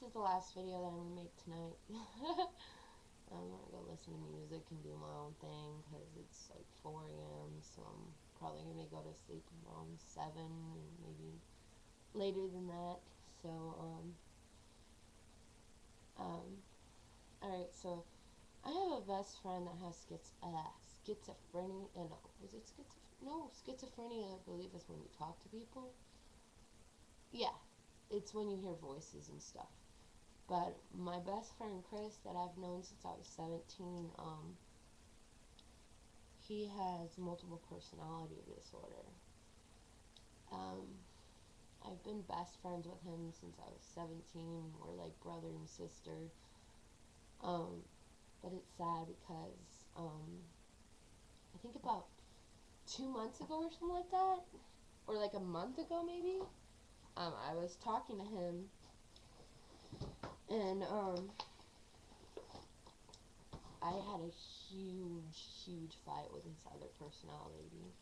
this is the last video that I'm going to make tonight. I'm going to go listen to music and do my own thing because it's like 4 a.m. So I'm probably going to go to sleep around 7 and maybe later than that. So, alright, so I have a best friend that has schizophrenia. No, was it schizophrenia? No, schizophrenia, I believe, is when you talk to people. Yeah, it's when you hear voices and stuff. But my best friend Chris, that I've known since I was 17, he has multiple personality disorder. I've been best friends with him since I was 17. We're like brother and sister. But it's sad because I think about 2 months ago or something like that, or like a month ago maybe, I was talking to him, and I had a huge fight with his other personality,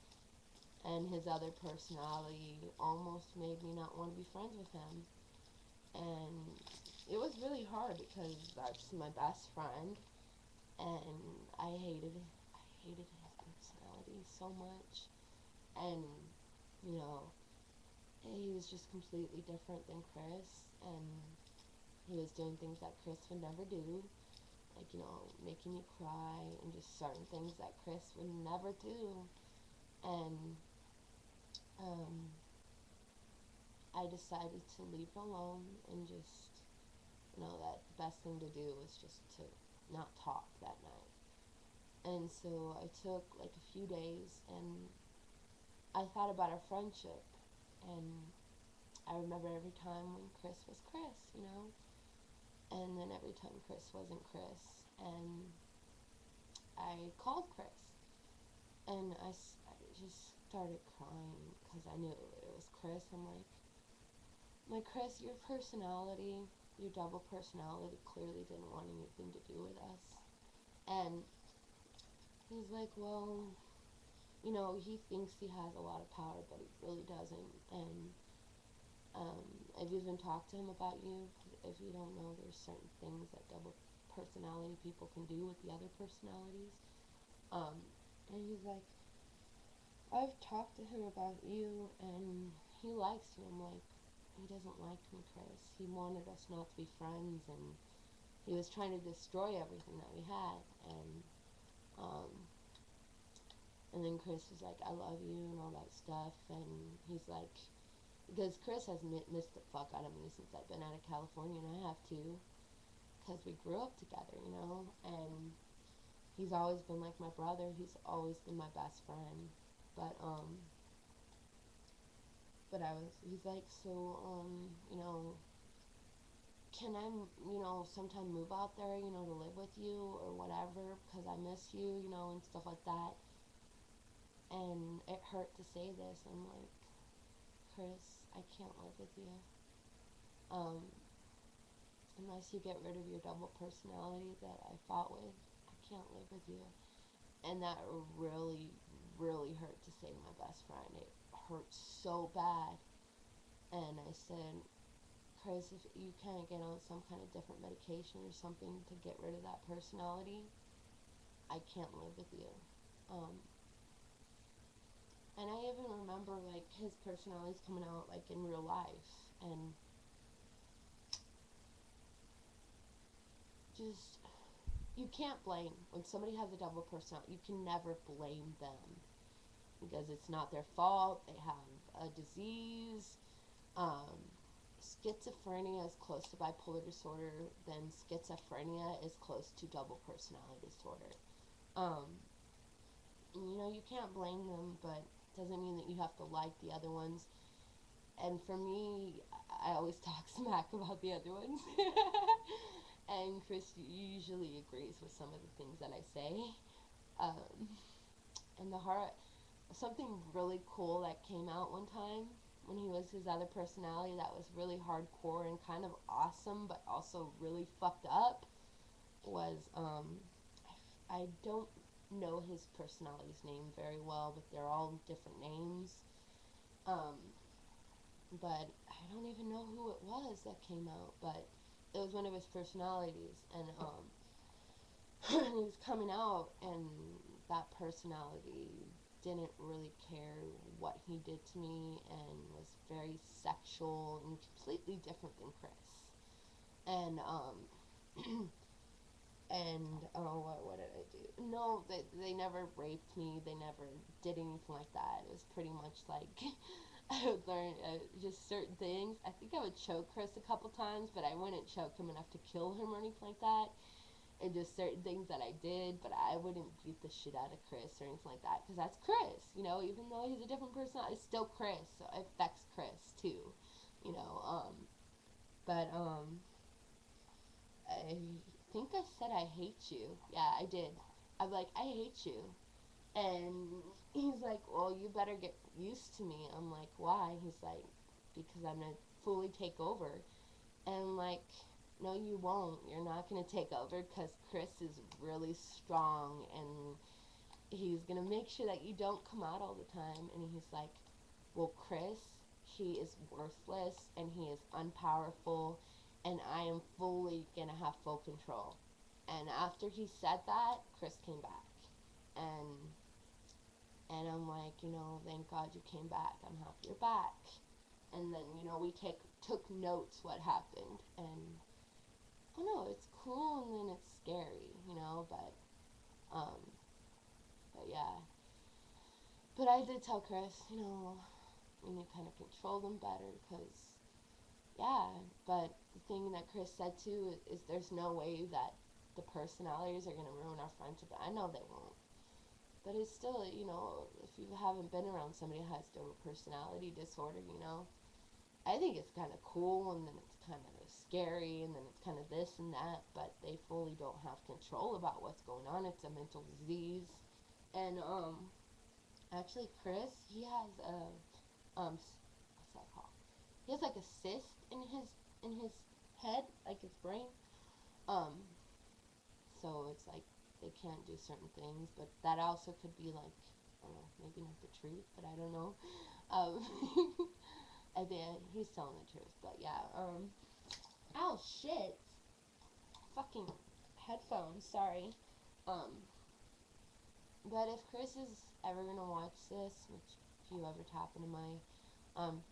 and his other personality almost made me not want to be friends with him, and it was really hard because that's my best friend, and I hated his personality so much, and you know, he was just completely different than Chris, and he was doing things that Chris would never do, like, you know, making me cry, and just certain things that Chris would never do, and, I decided to leave him alone, and just, you know, that the best thing to do was just to not talk that night, and so I took, like, a few days, and I thought about our friendship, and I remember every time when Chris was Chris, you know, and then every time Chris wasn't Chris, and I called Chris, and I just started crying because I knew it was Chris. I'm like, Chris, your personality, your double personality clearly didn't want anything to do with us. And he's like, well, you know, he thinks he has a lot of power, but he really doesn't. And I've even talked to him about you. If you don't know, there's certain things that double personality people can do with the other personalities. And he's like, I've talked to him about you, and he likes you. I'm like, he doesn't like me, Chris. He wanted us not to be friends, and he was trying to destroy everything that we had. Um, and then Chris was like, I love you, and all that stuff. And he's like, because Chris has missed the fuck out of me since I've been out of California, and I have too, because we grew up together, you know, and he's always been like my brother. He's always been my best friend. But he's like, so, you know, can I, you know, sometime move out there, you know, to live with you or whatever, because I miss you, you know, and stuff like that. And it hurt to say this. I'm like, Chris, I can't live with you. Unless you get rid of your double personality that I fought with, I can't live with you. And that really, really hurt to say to my best friend. It hurt so bad. And I said, Chris, if you can't get on some kind of different medication or something to get rid of that personality, I can't live with you. And I even remember, like, his personalities coming out, like, in real life. And just, you can't blame, when somebody has a double personality, you can never blame them. Because it's not their fault, they have a disease. Schizophrenia is close to bipolar disorder, then schizophrenia is close to double personality disorder. You know, you can't blame them, but doesn't mean that you have to like the other ones. And for me, I always talk smack about the other ones. And Chris usually agrees with some of the things that I say. And something really cool that came out one time when he was his other personality that was really hardcore and kind of awesome, but also really fucked up, was, I don't know his personality's name very well, but they're all different names. But I don't even know who it was that came out, but it was one of his personalities, and he was coming out, and that personality didn't really care what he did to me, and was very sexual and completely different than Chris. And what did I do? No, they never raped me. They never did anything like that. It was pretty much like I would learn just certain things. I think I would choke Chris a couple times, but I wouldn't choke him enough to kill him or anything like that. And just certain things that I did, but I wouldn't beat the shit out of Chris or anything like that, because that's Chris, you know. Even though he's a different person, it's still Chris, so it affects Chris too, you know. I think I said I hate you. Yeah, I did. I'm like, I hate you. And he's like, well, you better get used to me. I'm like, why? He's like, because I'm going to fully take over. And like, no, you won't. You're not going to take over because Chris is really strong and he's going to make sure that you don't come out all the time. And he's like, well, Chris, he is worthless and he is unpowerful and I am fully going to have full control. And after he said that, Chris came back. And I'm like, you know, thank God you came back. I'm happy you're back. And then, you know, we took notes what happened, and I don't know, it's cool and then it's scary, you know, um but yeah. But I did tell Chris, you know, we need to kind of control them better, because yeah. But the thing that Chris said too is there's no way that the personalities are gonna ruin our friendship. I know they won't. But it's still, you know, if you haven't been around somebody who has the personality disorder, you know, I think it's kind of cool, and then it's kind of scary, and then it's kind of this and that, but they fully don't have control about what's going on. It's a mental disease. And, actually, Chris, he has what's that called? He has like a cyst in his head, like his brain. Um, so it's like they can't do certain things, but that also could be like, I don't know, maybe not the truth, but I don't know. Um, I think he's telling the truth, but yeah. Oh shit, fucking headphones. Sorry. Um, but if Chris is ever gonna watch this, which if you ever tap into my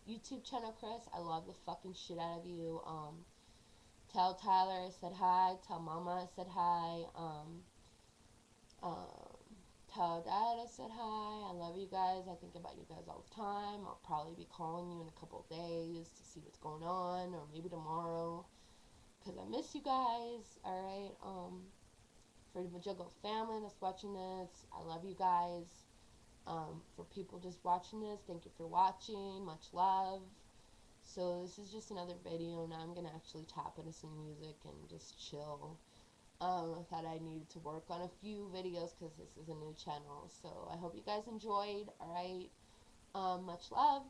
YouTube channel, Chris, I love the fucking shit out of you. Tell Tyler I said hi. Tell Mama I said hi. Um, Tell Dad I said hi. I love you guys. I think about you guys all the time. I'll probably be calling you in a couple of days to see what's going on, or maybe tomorrow, because I miss you guys. Alright, for the Majuggle family that's watching this, I love you guys. For people just watching this, thank you for watching. Much love. So this is just another video. Now I'm gonna actually tap into some music and just chill. I thought I needed to work on a few videos because this is a new channel. So I hope you guys enjoyed. Alright, much love.